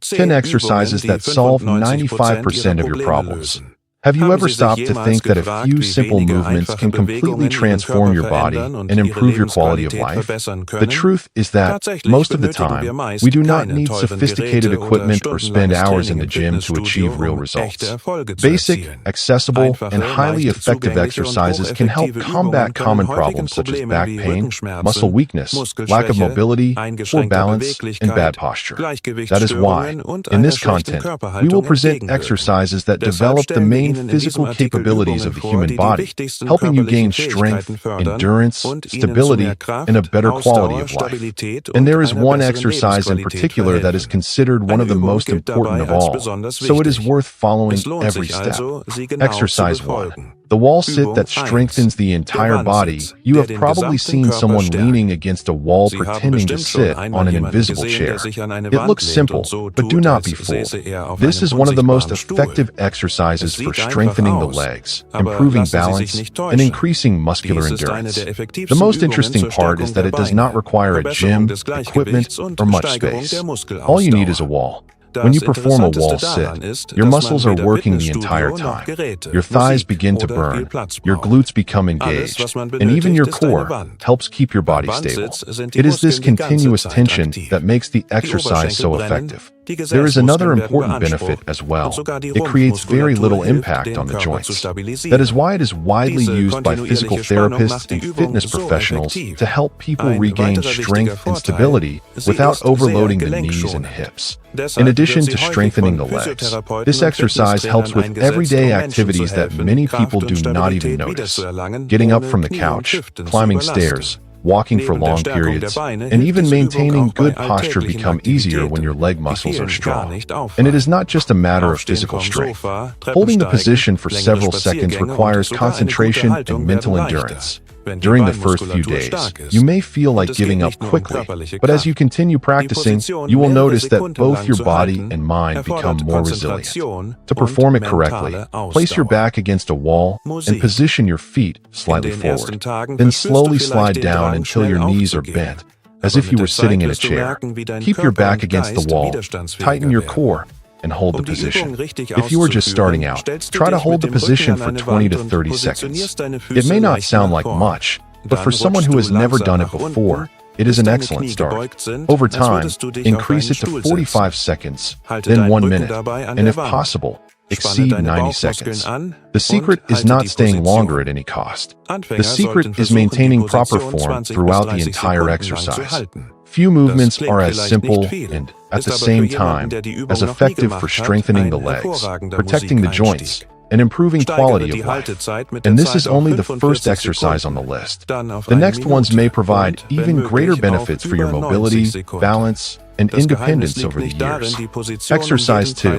10 exercises that solve 95% of your problems. Have you ever stopped to think that a few simple movements can completely transform your body and improve your quality of life? The truth is that, most of the time, we do not need sophisticated equipment or spend hours in the gym to achieve real results. Basic, accessible, and highly effective exercises can help combat common problems such as back pain, muscle weakness, lack of mobility, poor balance, and bad posture. That is why, in this content, we will present exercises that develop the main physical capabilities of the human body, helping you gain strength, endurance, stability, and a better quality of life. And there is one exercise in particular that is considered one of the most important of all, so it is worth following every step. Exercise 1. The wall sit that strengthens the entire body. You have probably seen someone leaning against a wall pretending to sit on an invisible chair. It looks simple, but do not be fooled. This is one of the most effective exercises for strengthening the legs, improving balance, and increasing muscular endurance. The most interesting part is that it does not require a gym, equipment, or much space. All you need is a wall. When you perform a wall sit, your muscles are working the entire time. Your thighs begin to burn, your glutes become engaged, and even your core helps keep your body stable. It is this continuous tension that makes the exercise so effective. There is another important benefit as well. It creates very little impact on the joints. That is why it is widely used by physical therapists and fitness professionals to help people regain strength and stability without overloading the knees and hips. In addition to strengthening the legs, this exercise helps with everyday activities that many people do not even notice. Getting up from the couch, climbing stairs, walking for long periods, and even maintaining good posture become easier when your leg muscles are strong. And it is not just a matter of physical strength. Holding the position for several seconds requires concentration and mental endurance. During the first few days, you may feel like giving up quickly, but as you continue practicing, you will notice that both your body and mind become more resilient. To perform it correctly, place your back against a wall and position your feet slightly forward. Then slowly slide down until your knees are bent, as if you were sitting in a chair. Keep your back against the wall, tighten your core, and hold the position. If you are just starting out, try to hold the position for 20 to 30 seconds. It may not sound like much, but for someone who has never done it before, it is an excellent start. Over time, increase it to 45 seconds, then 1 minute, and if possible, exceed 90 seconds. The secret is not staying longer at any cost. The secret is maintaining proper form throughout the entire exercise. Few movements are as simple and, at the same time, as effective for strengthening the legs, protecting the joints, and improving quality of life. And this is only the first exercise on the list. The next ones may provide even greater benefits for your mobility, balance, and independence over the years. Exercise 2.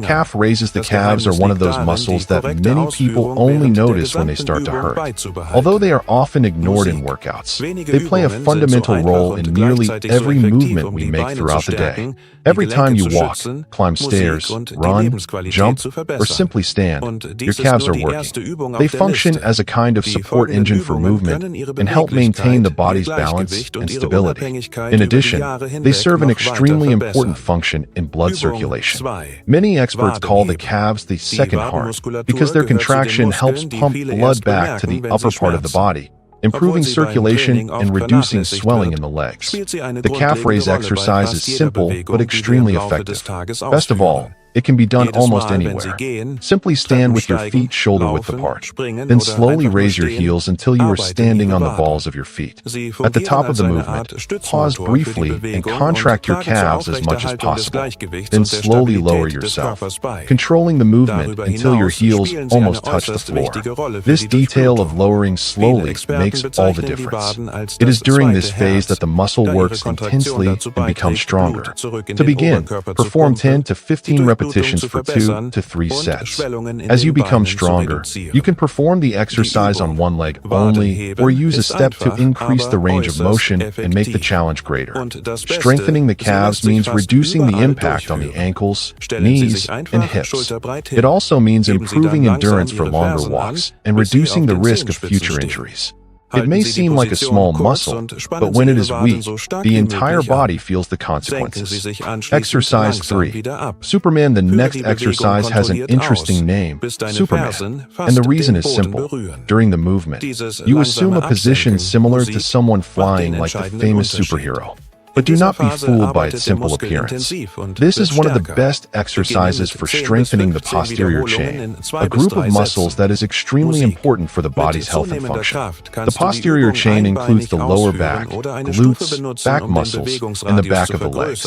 Calf raises. The calves are one of those muscles that many people only notice when they start to hurt. Although they are often ignored in workouts, they play a fundamental role in nearly every movement we make throughout the day. Every time you walk, climb stairs, run, jump, or simply stand, your calves are working. They function as a kind of support engine for movement and help maintain the body's balance and stability. In addition, they serve an extremely important function in blood circulation. Many experts call the calves the second heart because their contraction helps pump blood back to the upper part of the body, improving circulation and reducing swelling in the legs. The calf raise exercise is simple but extremely effective. Best of all, it can be done almost anywhere. Simply stand with your feet shoulder-width apart. Then slowly raise your heels until you are standing on the balls of your feet. At the top of the movement, pause briefly and contract your calves as much as possible. Then slowly lower yourself, controlling the movement until your heels almost touch the floor. This detail of lowering slowly makes all the difference. It is during this phase that the muscle works intensely and becomes stronger. To begin, perform 10 to 15 repetitions for 2 to 3 sets. As you become stronger, you can perform the exercise on one leg only or use a step to increase the range of motion and make the challenge greater. Strengthening the calves means reducing the impact on the ankles, knees, and hips. It also means improving endurance for longer walks and reducing the risk of future injuries. It may seem like a small muscle, but when it is weak, the entire body feels the consequences. Exercise 3. Superman. The next exercise has an interesting name, Superman, and the reason is simple. During the movement, you assume a position similar to someone flying like the famous superhero. But do not be fooled by its simple appearance. This is one of the best exercises for strengthening the posterior chain, a group of muscles that is extremely important for the body's health and function. The posterior chain includes the lower back, glutes, back muscles, and the back of the legs.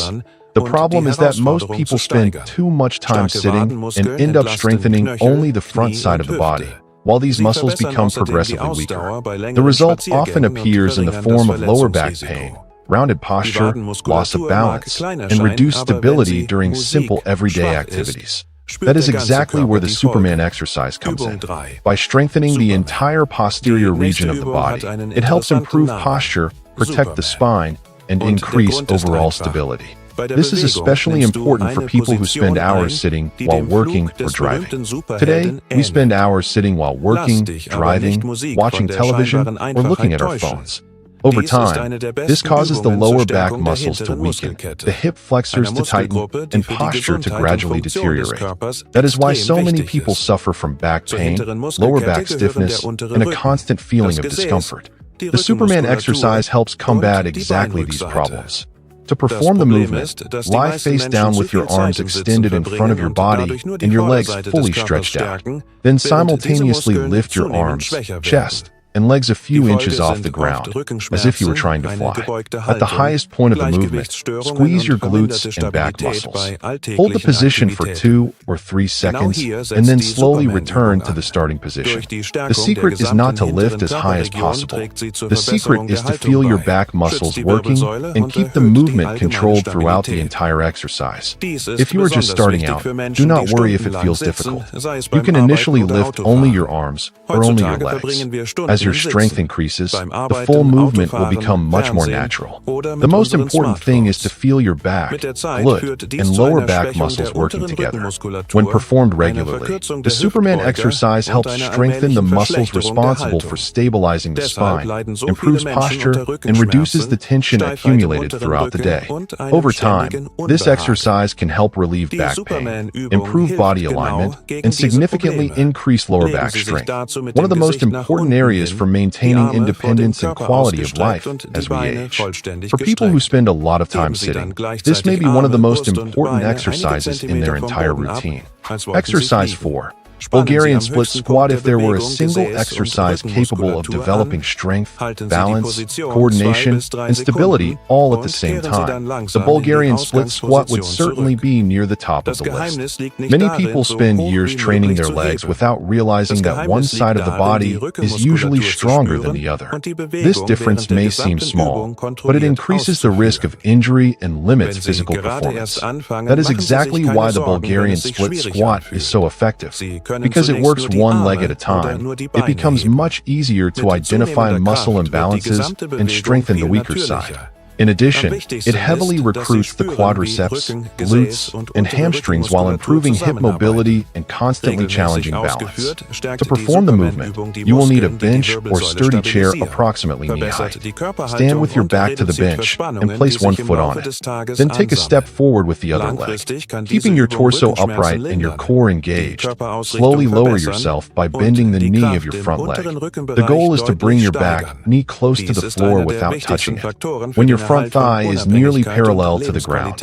The problem is that most people spend too much time sitting and end up strengthening only the front side of the body, while these muscles become progressively weaker. The result often appears in the form of lower back pain, rounded posture, loss of balance, and reduced stability during simple everyday activities. That is exactly where the Superman exercise comes in. By strengthening the entire posterior region of the body, it helps improve posture, protect the spine, and increase overall stability. This is especially important for people who spend hours sitting while working or driving. Today, we spend hours sitting while working, driving, watching television, or looking at our phones. Over time, this causes the lower back muscles to weaken, the hip flexors to tighten, and posture to gradually deteriorate. That is why so many people suffer from back pain, lower back stiffness, and a constant feeling of discomfort. The Superman exercise helps combat exactly these problems. To perform the movement, lie face down with your arms extended in front of your body and your legs fully stretched out. Then simultaneously lift your arms, chest, and legs a few inches off the ground, as if you were trying to fly. At the highest point of the movement, squeeze your glutes and back muscles. Hold the position for 2 or 3 seconds, and then slowly return to the starting position. The secret is not to lift as high as possible. The secret is to feel your back muscles working and keep the movement controlled throughout the entire exercise. If you are just starting out, do not worry if it feels difficult. You can initially lift only your arms or only your legs. As your strength increases, the full movement will become much more natural. The most important thing is to feel your back, glute, and lower back muscles working together. When performed regularly, the Superman exercise helps strengthen the muscles responsible for stabilizing the spine, improves posture, and reduces the tension accumulated throughout the day. Over time, this exercise can help relieve back pain, improve body alignment, and significantly increase lower back strength. One of the most important areas for maintaining independence and quality of life as we age. For people who spend a lot of time sitting, this may be one of the most important exercises in their entire routine. Exercise 4. Bulgarian split squat. If there were a single exercise capable of developing strength, balance, coordination, and stability all at the same time, the Bulgarian split squat would certainly be near the top of the list. Many people spend years training their legs without realizing that one side of the body is usually stronger than the other. This difference may seem small, but it increases the risk of injury and limits physical performance. That is exactly why the Bulgarian split squat is so effective. Because it works one leg at a time, it becomes much easier to identify muscle imbalances and strengthen the weaker side. In addition, it heavily recruits the quadriceps, glutes, and hamstrings while improving hip mobility and constantly challenging balance. To perform the movement, you will need a bench or sturdy chair approximately knee height. Stand with your back to the bench and place one foot on it. Then take a step forward with the other leg. Keeping your torso upright and your core engaged, slowly lower yourself by bending the knee of your front leg. The goal is to bring your back knee close to the floor without touching it. When your front thigh is nearly parallel to the ground,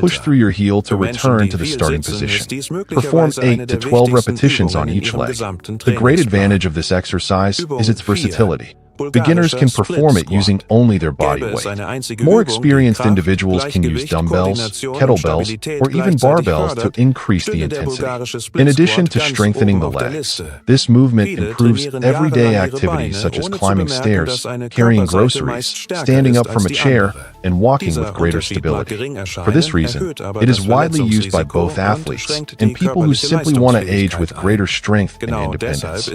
push through your heel to return to the starting position. Perform 8 to 12 repetitions on each leg. The great advantage of this exercise is its versatility. Beginners can perform it using only their body weight. More experienced individuals can use dumbbells, kettlebells, or even barbells to increase the intensity. In addition to strengthening the legs, this movement improves everyday activities such as climbing stairs, carrying groceries, standing up from a chair, and walking with greater stability. For this reason, it is widely used by both athletes and people who simply want to age with greater strength and independence.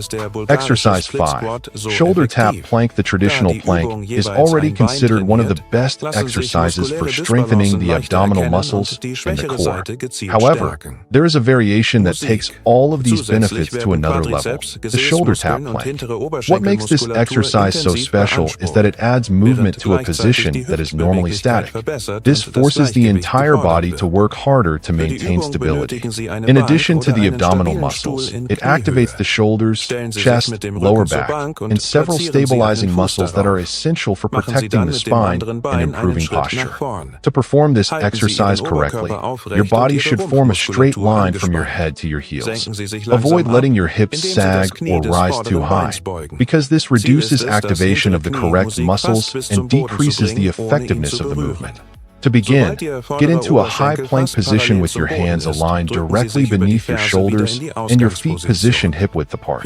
Exercise 5. Shoulder tap plank. The traditional plank is already considered one of the best exercises for strengthening the abdominal muscles and the core. However, there is a variation that takes all of these benefits to another level, the shoulder tap plank. What makes this exercise so special is that it adds movement to a position that is normally static. This forces the entire body to work harder to maintain stability. In addition to the abdominal muscles, it activates the shoulders, chest, lower back, and several stabilizing muscles that are essential for protecting the spine and improving posture. To perform this exercise correctly, your body should form a straight line from your head to your heels. Avoid letting your hips sag or rise too high, because this reduces activation of the correct muscles and decreases the effectiveness of the movement. To begin, get into a high plank position with your hands aligned directly beneath your shoulders and your feet positioned hip-width apart.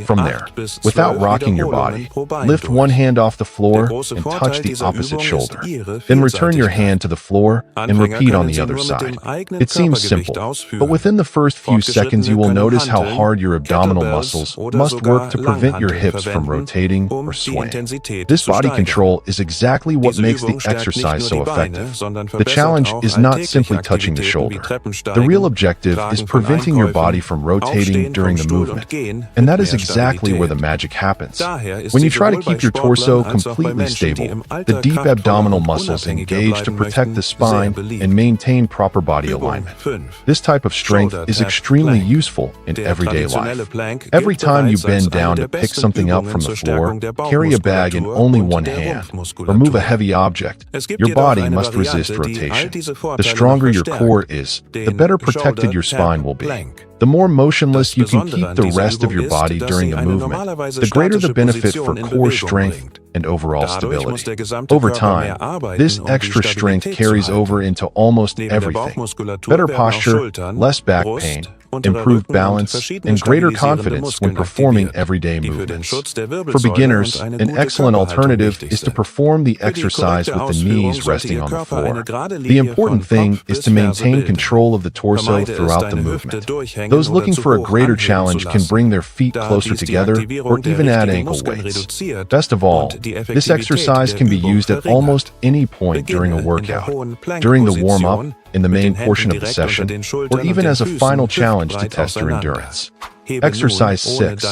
From there, without rocking your body, lift one hand off the floor and touch the opposite shoulder. Then return your hand to the floor and repeat on the other side. It seems simple, but within the first few seconds you will notice how hard your abdominal muscles must work to prevent your hips from rotating or swaying. This body control is exactly what makes the exercise so effective. The challenge is not simply touching the shoulder. The real objective is preventing your body from rotating during the movement. And that is exactly where the magic happens. When you try to keep your torso completely stable, the deep abdominal muscles engage to protect the spine and maintain proper body alignment. This type of strength is extremely useful in everyday life. Every time you bend down to pick something up from the floor, carry a bag in only one hand, or move a heavy object, your body must resist rotation. The stronger your core is, the better protected your spine will be. The more motionless you can keep the rest of your body during the movement, the greater the benefit for core strength and overall stability. Over time, this extra strength carries over into almost everything. Better posture, less back pain, improved balance, and greater confidence when performing everyday movements. For beginners, an excellent alternative is to perform the exercise with the knees resting on the floor. The important thing is to maintain control of the torso throughout the movement. Those looking for a greater challenge can bring their feet closer together or even add ankle weights. Best of all, this exercise can be used at almost any point during a workout, during the warm-up, in the main portion of the session, or even as a final challenge to test your endurance. Exercise 6.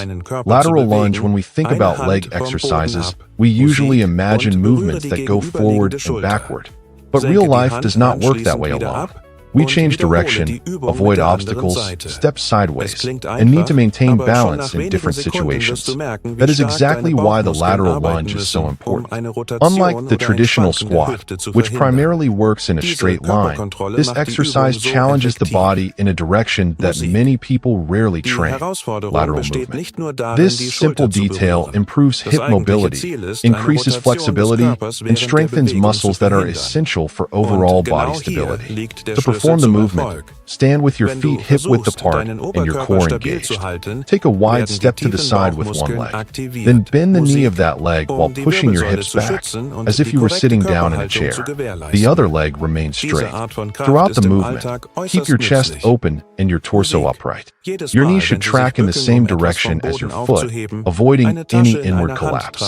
Lateral lunge. When we think about leg exercises, we usually imagine movements that go forward and backward. But real life does not work that way alone. We change direction, avoid obstacles, step sideways, and need to maintain balance in different situations. That is exactly why the lateral lunge is so important. Unlike the traditional squat, which primarily works in a straight line, this exercise challenges the body in a direction that many people rarely train: lateral movement. This simple detail improves hip mobility, increases flexibility, and strengthens muscles that are essential for overall body stability. To perform the movement, stand with your feet hip-width apart and your core engaged. Take a wide step to the side with one leg. Then bend the knee of that leg while pushing your hips back, as if you were sitting down in a chair. The other leg remains straight. Throughout the movement, keep your chest open and your torso upright. Your knee should track in the same direction as your foot, avoiding any inward collapse.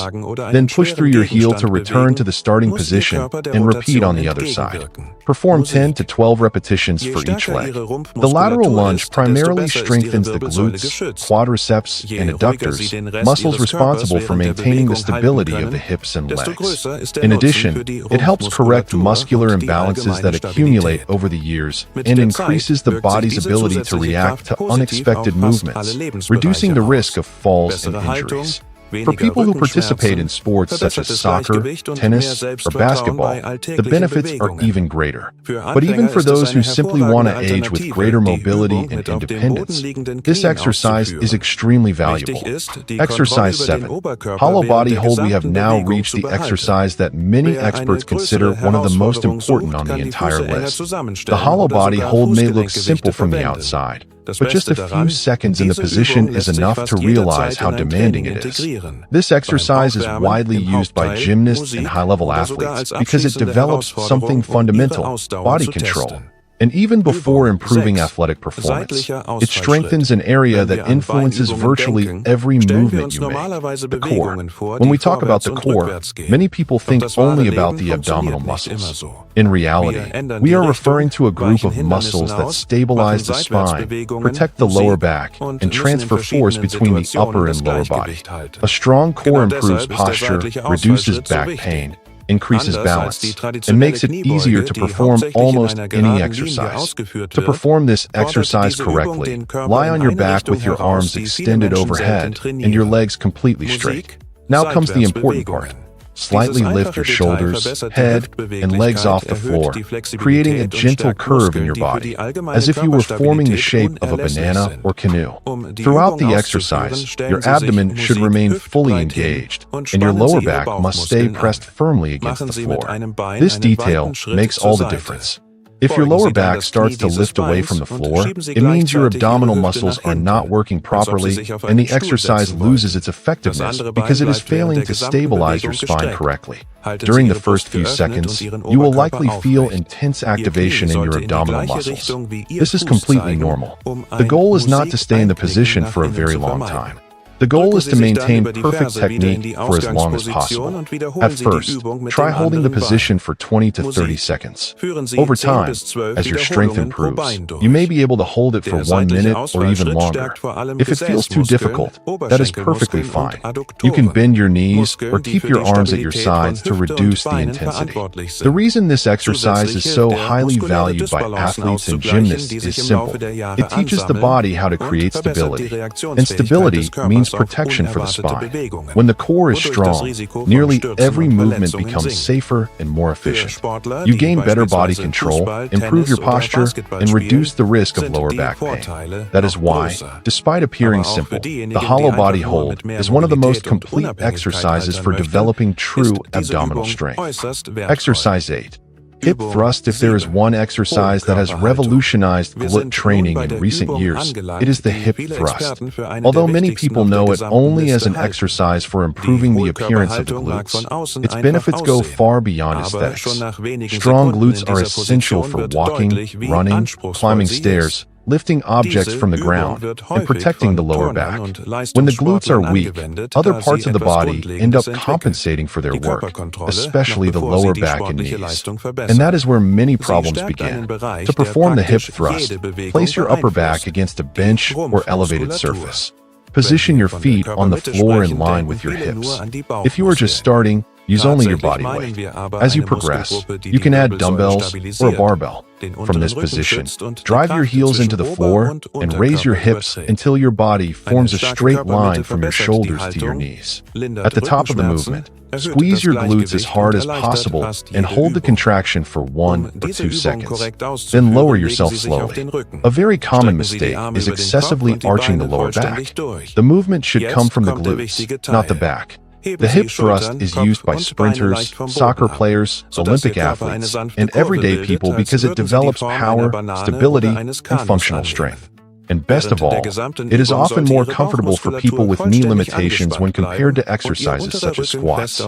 Then push through your heel to return to the starting position and repeat on the other side. Perform 10 to 12 repetitions for each leg. The lateral lunge primarily strengthens the glutes, quadriceps, and adductors, muscles responsible for maintaining the stability of the hips and legs. In addition, it helps correct muscular imbalances that accumulate over the years and increases the body's ability to react to unexpected movements, reducing the risk of falls and injuries. For people who participate in sports such as soccer, tennis, or basketball, the benefits are even greater. But even for those who simply want to age with greater mobility and independence, this exercise is extremely valuable. Exercise 7. Hollow body hold. We have now reached the exercise that many experts consider one of the most important on the entire list. The hollow body hold may look simple from the outside, but just a few seconds in the position is enough to realize how demanding it is. This exercise is widely used by gymnasts and high-level athletes because it develops something fundamental: body control. And even before improving athletic performance, it strengthens an area that influences virtually every movement you make: the core. When we talk about the core, many people think only about the abdominal muscles. In reality, we are referring to a group of muscles that stabilize the spine, protect the lower back, and transfer force between the upper and lower body. A strong core improves posture, reduces back pain, increases balance, and makes it easier to perform almost any exercise. To perform this exercise correctly, lie on your back with your arms extended overhead and your legs completely straight. Now comes the important part. Slightly lift your shoulders, head, and legs off the floor, creating a gentle curve in your body, as if you were forming the shape of a banana or canoe. Throughout the exercise, your abdomen should remain fully engaged, and your lower back must stay pressed firmly against the floor. This detail makes all the difference. If your lower back starts to lift away from the floor, it means your abdominal muscles are not working properly, and the exercise loses its effectiveness because it is failing to stabilize your spine correctly. During the first few seconds, you will likely feel intense activation in your abdominal muscles. This is completely normal. The goal is not to stay in the position for a very long time. The goal is to maintain perfect technique for as long as possible. At first, try holding the position for 20 to 30 seconds. Over time, as your strength improves, you may be able to hold it for 1 minute or even longer. If it feels too difficult, that is perfectly fine. You can bend your knees or keep your arms at your sides to reduce the intensity. The reason this exercise is so highly valued by athletes and gymnasts is simple. It teaches the body how to create stability. And stability means protection for the spine. When the core is strong, nearly every movement becomes safer and more efficient. You gain better body control, improve your posture, and reduce the risk of lower back pain. That is why, despite appearing simple, the hollow body hold is one of the most complete exercises for developing true abdominal strength. Exercise 8. Hip thrust. If there is one exercise that has revolutionized glute training in recent years, it is the hip thrust. Although many people know it only as an exercise for improving the appearance of the glutes, its benefits go far beyond aesthetics. Strong glutes are essential for walking, running, climbing stairs, lifting objects from the ground, and protecting the lower back. When the glutes are weak, other parts of the body end up compensating for their work, especially the lower back and knees. And that is where many problems begin. To perform the hip thrust, place your upper back against a bench or elevated surface. Position your feet on the floor in line with your hips. If you are just starting, use only your body weight. As you progress, you can add dumbbells or a barbell. From this position, drive your heels into the floor and raise your hips until your body forms a straight line from your shoulders to your knees. At the top of the movement, squeeze your glutes as hard as possible and hold the contraction for 1 or 2 seconds. Then lower yourself slowly. A very common mistake is excessively arching the lower back. The movement should come from the glutes, not the back. The hip thrust is used by sprinters, soccer players, Olympic athletes, and everyday people because it develops power, stability, and functional strength. And best of all, it is often more comfortable for people with knee limitations when compared to exercises such as squats.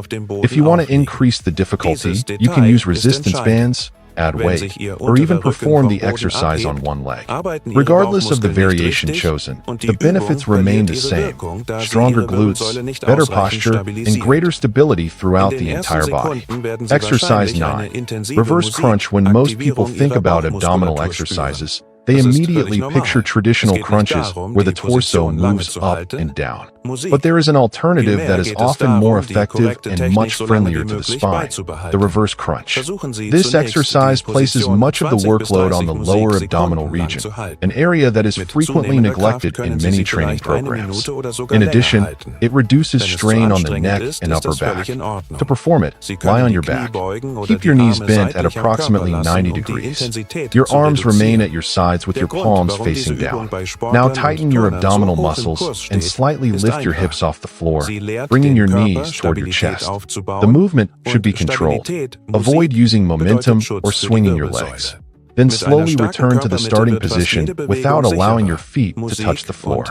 If you want to increase the difficulty, you can use resistance bands, add weight, or even perform the exercise on one leg. Regardless of the variation chosen, the benefits remain the same: stronger glutes, better posture, and greater stability throughout the entire body. Exercise 9. Reverse crunch. When most people think about abdominal exercises, they immediately picture traditional crunches where the torso moves up and down. But there is an alternative that is often more effective and much friendlier to the spine: the reverse crunch. This exercise places much of the workload on the lower abdominal region, an area that is frequently neglected in many training programs. In addition, it reduces strain on the neck and upper back. To perform it, lie on your back. Keep your knees bent at approximately 90 degrees. Your arms remain at your sides with your palms facing down. Now tighten your abdominal muscles and slightly lift your hips off the floor, bringing your knees toward your chest. The movement should be controlled. Avoid using momentum or swinging your legs. Then slowly return to the starting position without allowing your feet to touch the floor.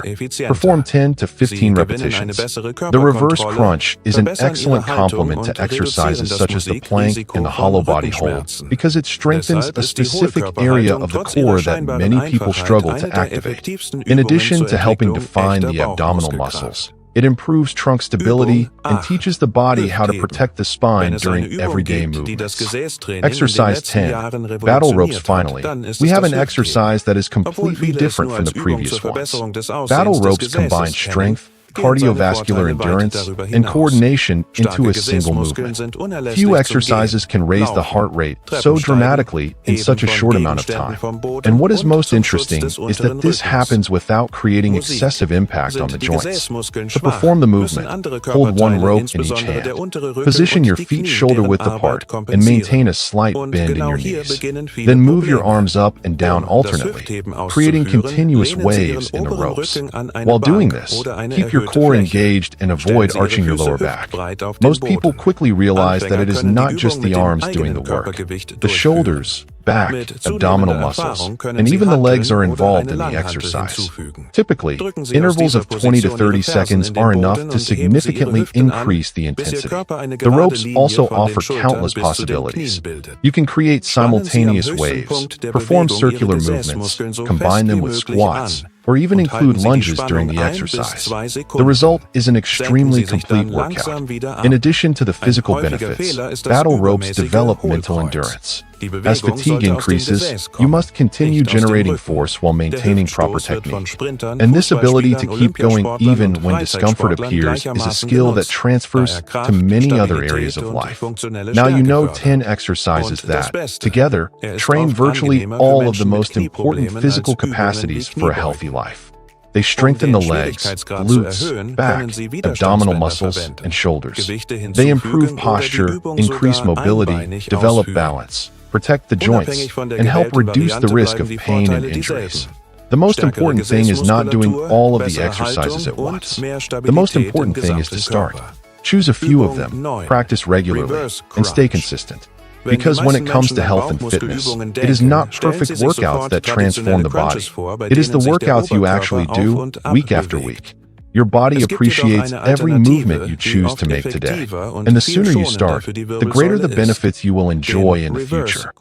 Perform 10 to 15 repetitions. The reverse crunch is an excellent complement to exercises such as the plank and the hollow body hold because it strengthens a specific area of the core that many people struggle to activate. In addition to helping define the abdominal muscles, it improves trunk stability and teaches the body how to protect the spine during everyday movements. Exercise 10, battle ropes. Finally, we have an exercise that is completely different from the previous ones. Battle ropes combine strength, cardiovascular endurance, and coordination into a single movement. Few exercises can raise the heart rate so dramatically in such a short amount of time. And what is most interesting is that this happens without creating excessive impact on the joints. To perform the movement, hold one rope in each hand. Position your feet shoulder-width apart and maintain a slight bend in your knees. Then move your arms up and down alternately, creating continuous waves in the ropes. While doing this, keep your core engaged and avoid arching your lower back. Most people quickly realize that it is not just the arms doing the work. The shoulders, back, abdominal muscles, and even the legs are involved in the exercise. Typically, intervals of 20 to 30 seconds are enough to significantly increase the intensity. The ropes also offer countless possibilities. You can create simultaneous waves, perform circular movements, combine them with squats, or even include lunges during the exercise. The result is an extremely complete workout. In addition to the physical benefits, battle ropes develop mental endurance. As fatigue increases, you must continue generating force while maintaining proper technique. And this ability to keep going even when discomfort appears is a skill that transfers to many other areas of life. Now you know 10 exercises that, together, train virtually all of the most important physical capacities for a healthy life. They strengthen the legs, glutes, back, abdominal muscles, and shoulders. They improve posture, increase mobility, develop balance, protect the joints, and help reduce the risk of pain and injuries. The most important thing is not doing all of the exercises at once. The most important thing is to start. Choose a few of them, practice regularly, and stay consistent. Because when it comes to health and fitness, it is not perfect workouts that transform the body. It is the workouts you actually do week after week. Your body appreciates every movement you choose to make today. And the sooner you start, the greater the benefits you will enjoy in the future.